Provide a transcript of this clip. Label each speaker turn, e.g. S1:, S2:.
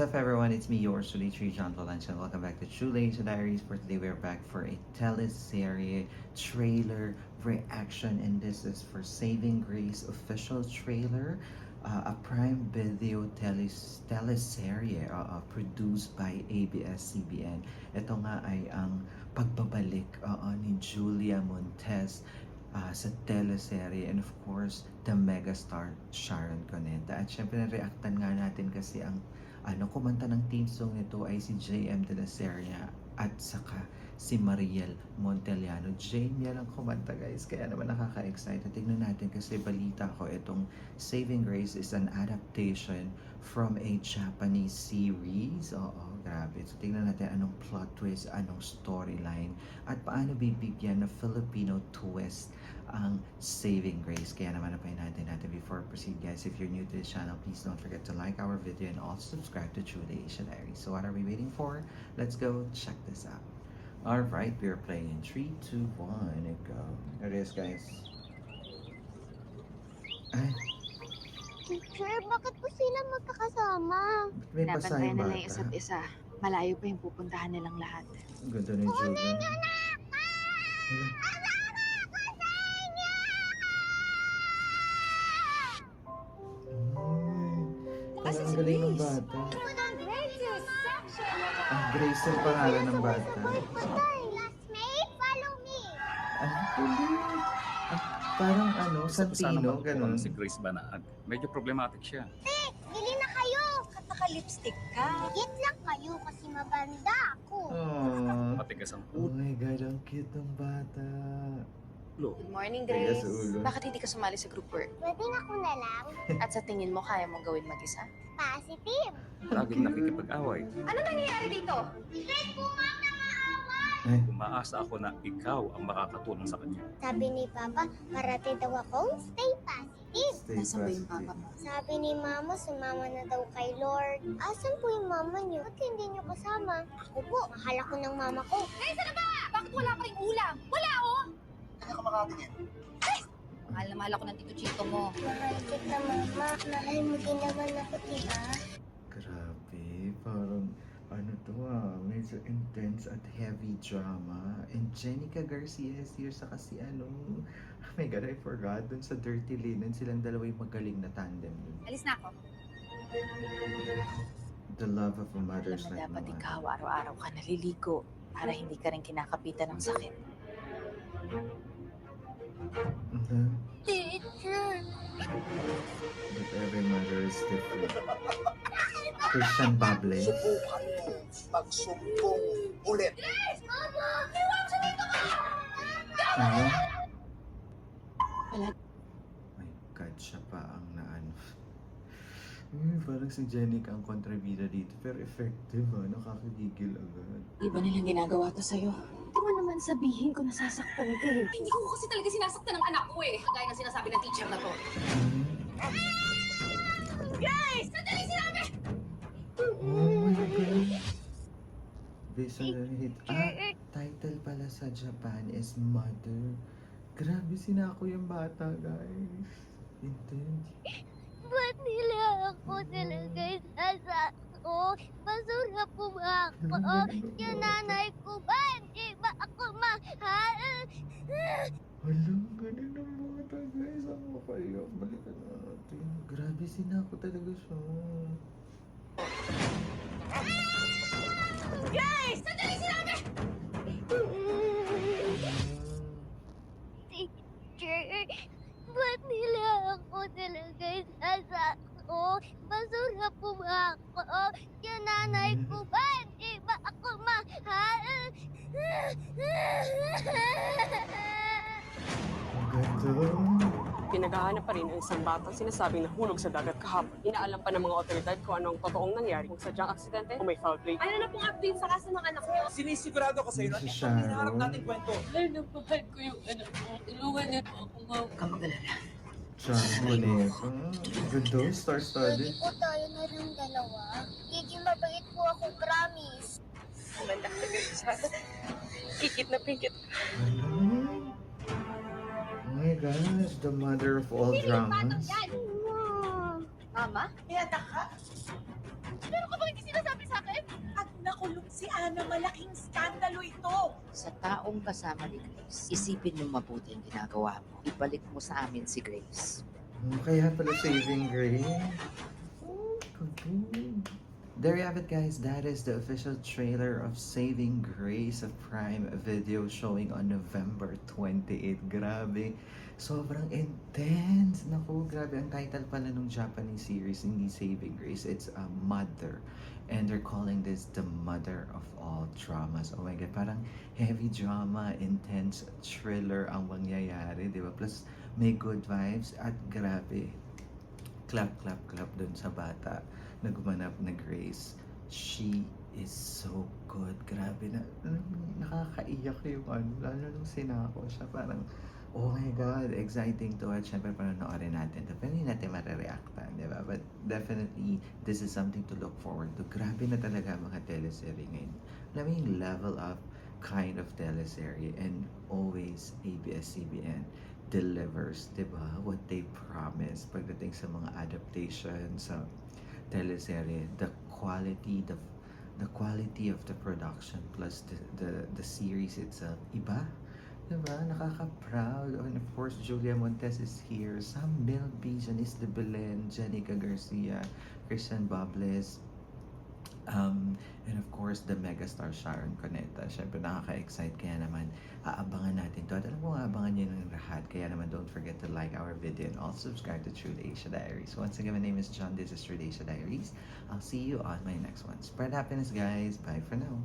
S1: up everyone, it's me, yours truly, John Valencia. Welcome back to True Laser Diaries. For today, we're back for a teleserie trailer reaction, and this is for Saving Grace official trailer, a Prime Video teleserie produced by ABS-CBN. Ito nga ay ang pagbabalik ni Julia Montes sa teleserye, and of course the megastar Sharon Cuneta. At syempre na-reactan nga natin kasi ang kumanta ng theme song nito ay si JM De La Serna at saka si Mariel Montellano. JM ang kumanta, guys, kaya naman nakaka-excite. Tingnan natin kasi balita ko itong Saving Grace is an adaptation from a Japanese series. Oo, grabe. So tingnan natin anong plot twist, anong storyline, at paano bibigyan ng Filipino twist ang Saving Grace. Kaya naman napahin natin before proceed, guys. If you're new to this channel, please don't forget to like our video and also subscribe to True Asia Diaries. So what are we waiting for? Let's go check this out. Alright, we're playing in 3, 2, 1, and go. There it is, guys. Ay,
S2: Teacher, bakit po sila magkakasama?
S1: may
S3: Dapat
S1: pasayang
S3: nila
S1: bata.
S3: yung isa't isa. Malayo pa yung pupuntahan nilang lahat.
S1: Ang ganda ni Julia. Ay, ang galing ng bata. Ang Grace ang pangalan ng bata.
S2: Classmate, follow me.
S1: Ang kulit. Parang Santino, ganun.
S4: Si Grace Banaag. Medyo problematic siya.
S2: Bili na kayo.
S3: Naka-lipstick ka.
S2: Higit lang kayo kasi mabanda ako.
S1: Aww.
S4: Matigas ang
S1: Oh
S4: ulo.
S1: my God, ang cute ng bata.
S3: Good morning,
S1: Tigas
S3: Grace.
S1: sa ulo.
S3: Bakit hindi ka sumali sa group work?
S2: Pwedeng ako na lang.
S3: At sa tingin mo, kaya mong gawin mag-isa?
S2: Positive.
S4: Laging nakikipag-away.
S3: Ano nangyayari dito?
S2: Stress po, ma'am, na maaway.
S1: Ay,
S4: Umaasa ako na ikaw ang makakatulong sa kanya.
S2: Sabi ni Papa, parating daw akong stay positive.
S1: stay
S3: Nasaan ba yung
S1: positive.
S3: papa mo?
S2: Sabi ni Mama, sumama na daw kay Lord. Asan po yung mama niyo? Ba't hindi niyo kasama? Ako po, mahal ako ng mama ko.
S3: Bakit wala pa rin ulam? Wala, oh!
S5: Kaya ka makatingin.
S3: Mahal na mahal ako ng tito Chito mo.
S2: Mahal kita, Mama. Mahal mo din naman ako, diba?
S1: Grabe, parang medyo intense at heavy drama. And Jenica Garcia is here sa kasi oh my God, I forgot. Dun sa Dirty Linen, silang dalawa yung magaling na tandem dun.
S3: Alis na ako.
S1: The love of a
S3: Alam
S1: mother's
S3: na
S1: like
S3: dapat
S1: no other.
S3: ikaw araw-araw ka naliligo para hindi ka rin kinakapitan ng sakit.
S1: Mhm.
S2: Teacher.
S1: But every mother is different. Christian Bable.
S5: Subukan mo magsumbong ulit.
S2: Mama!
S1: Ano?
S3: Wala.
S1: My God, siya pa ang naano. Parang si Jenica ang kontrabida dito. Pero effective nakakagigil agad.
S3: Di ba nilang ginagawa to sa'yo? Hindi mo naman sabihin kung nasasaktan ka eh.
S6: Hindi ko kasi talaga sinasaktan ng anak ko eh. Kagaya ng sinasabi ng teacher na to. Guys! Sandali sinabi!
S1: Oh my God. Based on the hit. Title pala sa Japan is Mother. Grabe, sinako yung bata, guys. Intense.
S2: Ba't nila ako talaga isasako? Basura po ba ako? Yung nanay ko ba? Hindi ba ako mahal?
S1: Alam, galing ng bata, guys. Ang mapaiyak. Balikan natin. Grabe, sinako talaga siya.
S6: Guys! Sandali sinabi!
S2: Teacher, ba't nila ako talaga isasako? Basura po ba ako? Yung nanay ko ba? Hindi ba ako mahal?
S1: Ang ganda.
S7: Pinaghahanap pa rin ang isang batang sinasabing nahulog sa dagat kahapon. Inaalam pa ng mga otoridad kung anong totoong nangyari, kung sadyang aksidente o may foul play.
S6: Ano na pong update sa kaso ng anak niyo?
S5: Sinisigurado ko sa'yo na
S1: Si
S5: ito ang hinaharap
S1: Sharon.
S5: natin kwento.
S6: Lord, napahal ko yung anak ko. Tulungan niyo po ako, ma'am.
S3: Huwag ka mag-alala.
S1: Boneta. Ganda, star-studded.
S2: Pwede po tayo na ng dalawa. Giging mabait po ako, promise.
S7: Malaki ka siya. Kikidnapin kita.
S1: Ano? Oh my gosh, the mother of all dramas.
S6: Mama?
S5: May anak ka?
S6: Pero kapag hindi sila
S8: makulong si Ana, malaking skandalo ito.
S9: Sa taong kasama ni Grace, isipin mo mabuti ang ginagawa mo. Ibalik mo sa amin si Grace.
S1: Kaya pala Saving Grace. There you have it, guys. That is the official trailer of Saving Grace, a Prime Video showing on November 28. Grabe. Sobrang intense. Naku, grabe. Ang title pala ng Japanese series, hindi Saving Grace. It's a Mother. And they're calling this the mother of all dramas. Oh my God. Parang heavy drama, intense thriller ang mangyayari, di ba? Plus, may good vibes. At grabe. Clap, clap, clap dun sa bata na gumanap na Grace. She is so good. Grabe na, nakakaiyak yung lalo nung sinako siya. Parang, oh my God, exciting to watch. Siyempre, panonoorin natin. Pero hindi natin marireactan, di ba? But definitely, this is something to look forward to. Grabe na talaga mga teleserye ngayon. Alam mo yung level up kind of teleserye, and always ABS-CBN delivers, di ba? What they promise pagdating sa mga adaptation sa teleserye, the quality of the production plus the series itself, iba, diba? Nakaka-proud. And of course, Julia Montes is here, Sam Milby, Janice de Belen, Jenica Garcia, Christian Bables, and of course, the megastar Sharon Cuneta. Syempre, nakaka-excite. Kaya naman, aabangan natin to. At alam mo, aabangan nyo ng lahat. Kaya naman, don't forget to like our video and also subscribe to True Asia Diaries. Once again, my name is John. This is True Asia Diaries. I'll see you on my next one. Spread happiness, guys. Bye for now.